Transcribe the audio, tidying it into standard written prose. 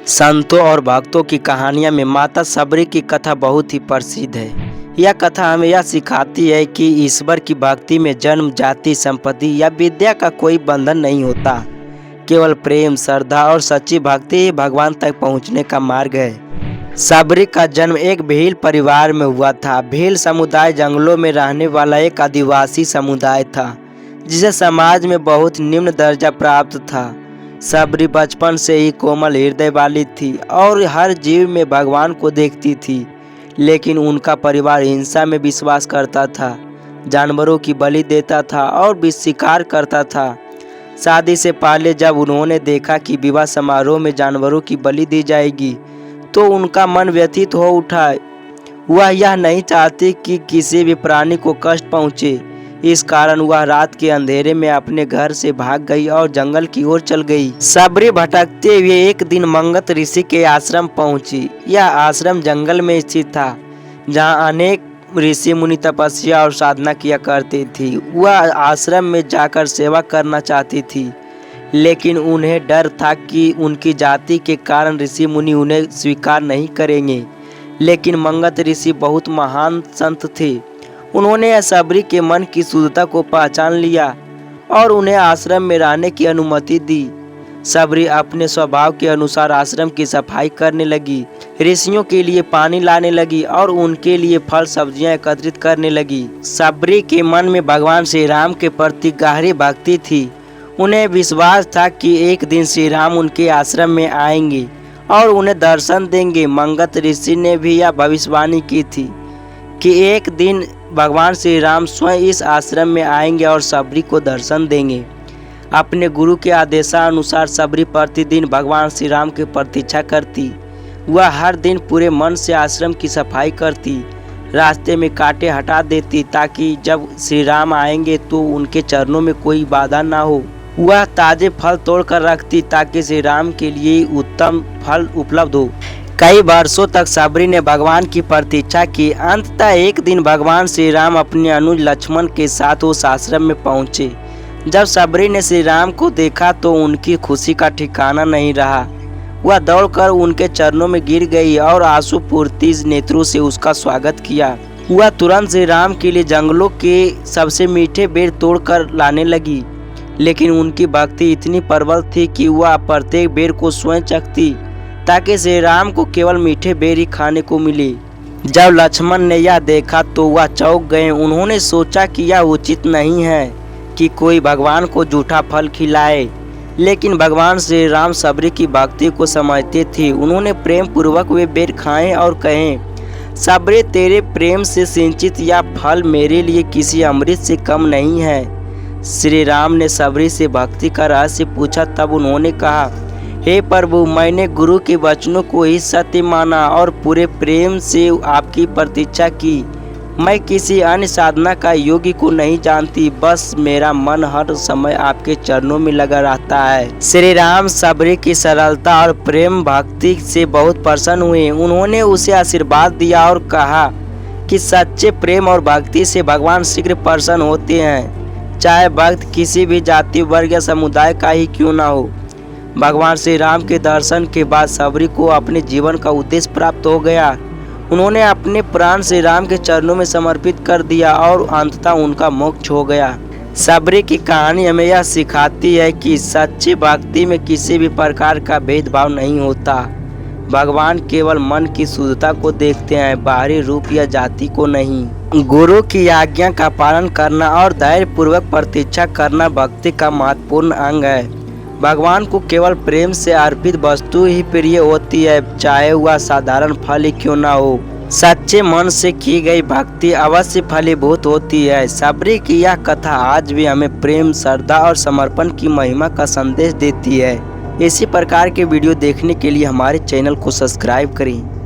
संतों और भक्तों की कहानियों में माता सबरी की कथा बहुत ही प्रसिद्ध है। यह कथा हमें यह सिखाती है कि ईश्वर की भक्ति में जन्म, जाति, संपत्ति या विद्या का कोई बंधन नहीं होता। केवल प्रेम, श्रद्धा और सच्ची भक्ति ही भगवान तक पहुंचने का मार्ग है। सबरी का जन्म एक भील परिवार में हुआ था। भील समुदाय जंगलों में रहने वाला एक आदिवासी समुदाय था, जिसे समाज में बहुत निम्न दर्जा प्राप्त था। सबरी बचपन से ही कोमल हृदय वाली थी और हर जीव में भगवान को देखती थी, लेकिन उनका परिवार हिंसा में विश्वास करता था, जानवरों की बलि देता था और भी शिकार करता था। शादी से पहले जब उन्होंने देखा कि विवाह समारोह में जानवरों की बलि दी जाएगी, तो उनका मन व्यथित हो उठा। वह यह नहीं चाहती कि किसी भी प्राणी को कष्ट पहुँचे। इस कारण वह रात के अंधेरे में अपने घर से भाग गई और जंगल की ओर चल गई। सबरी भटकते हुए एक दिन मंगत ऋषि के आश्रम पहुंची। यह आश्रम जंगल में स्थित था, जहां अनेक ऋषि मुनि तपस्या और साधना किया करते थे। वह आश्रम में जाकर सेवा करना चाहती थी, लेकिन उन्हें डर था कि उनकी जाति के कारण ऋषि मुनि उन्हें स्वीकार नहीं करेंगे। लेकिन मंगत ऋषि बहुत महान संत थे। उन्होंने सबरी के मन की शुद्धता को पहचान लिया और उन्हें आश्रम में रहने की अनुमति दी। सबरी अपने स्वभाव के अनुसार आश्रम की सफाई करने लगी, ऋषियों के लिए पानी लाने लगी और उनके लिए फल सब्जियां एकत्रित करने लगी। सबरी के मन में भगवान श्री राम के प्रति गहरी भक्ति थी। उन्हें विश्वास था कि एक दिन श्री राम उनके आश्रम में आएंगे और उन्हें दर्शन देंगे। मंगत ऋषि ने भी यह भविष्यवाणी की थी कि एक दिन भगवान श्री राम स्वयं इस आश्रम में आएंगे और सबरी को दर्शन देंगे। अपने गुरु के आदेशानुसार सबरी प्रतिदिन भगवान श्री राम की प्रतीक्षा करती। वह हर दिन पूरे मन से आश्रम की सफाई करती, रास्ते में कांटे हटा देती ताकि जब श्री राम आएंगे तो उनके चरणों में कोई बाधा ना हो। वह ताजे फल तोड़कर रखती ताकि श्री राम के लिए उत्तम फल उपलब्ध हो। कई वर्षों तक सबरी ने भगवान की प्रतीक्षा की। अंततः एक दिन भगवान श्री राम अपने अनुज लक्ष्मण के साथ उस आश्रम में पहुंचे। जब सबरी ने श्री राम को देखा तो उनकी खुशी का ठिकाना नहीं रहा। वह दौड़कर उनके चरणों में गिर गई और आंसू-पूरित नेत्रों से उसका स्वागत किया। वह तुरंत श्री राम के लिए जंगलों के सबसे मीठे बेर तोड़कर लाने लगी, लेकिन उनकी भक्ति इतनी प्रबल थी कि वह प्रत्येक बेर को स्वयं चखती ताकि श्री राम को केवल मीठे बेर ही खाने को मिले। जब लक्ष्मण ने यह देखा तो वह चौंक गए। उन्होंने सोचा कि यह उचित नहीं है कि कोई भगवान को जूठा फल खिलाए, लेकिन भगवान श्री राम सबरी की भक्ति को समझते थे। उन्होंने प्रेम पूर्वक वे बेर खाएं और कहें, सबरी, तेरे प्रेम से सिंचित यह फल मेरे लिए किसी अमृत से कम नहीं है। श्री राम ने सबरी से भक्ति का रहस्य पूछा। तब उन्होंने कहा, हे प्रभु, मैंने गुरु के वचनों को ही सत्य माना और पूरे प्रेम से आपकी प्रतीक्षा की। मैं किसी अन्य साधना का योगी को नहीं जानती, बस मेरा मन हर समय आपके चरणों में लगा रहता है। श्री राम सबरी की सरलता और प्रेम भक्ति से बहुत प्रसन्न हुए। उन्होंने उसे आशीर्वाद दिया और कहा कि सच्चे प्रेम और भक्ति से भगवान शीघ्र प्रसन्न होते हैं, चाहे भक्त किसी भी जाति, वर्ग या समुदाय का ही क्यों न हो। भगवान श्री राम के दर्शन के बाद सबरी को अपने जीवन का उद्देश्य प्राप्त हो गया। उन्होंने अपने प्राण श्री राम के चरणों में समर्पित कर दिया और अंततः उनका मोक्ष हो गया। सबरी की कहानी हमें यह सिखाती है कि सच्ची भक्ति में किसी भी प्रकार का भेदभाव नहीं होता। भगवान केवल मन की शुद्धता को देखते हैं, बाहरी रूप या जाति को नहीं। गुरु की आज्ञा का पालन करना और धैर्य पूर्वक प्रतीक्षा करना भक्ति का महत्वपूर्ण अंग है। भगवान को केवल प्रेम से अर्पित वस्तु ही प्रिय होती है, चाहे वह साधारण फल ही क्यों ना हो। सच्चे मन से की गई भक्ति अवश्य फलीभूत होती है। सबरी की यह कथा आज भी हमें प्रेम, श्रद्धा और समर्पण की महिमा का संदेश देती है। इसी प्रकार के वीडियो देखने के लिए हमारे चैनल को सब्सक्राइब करें।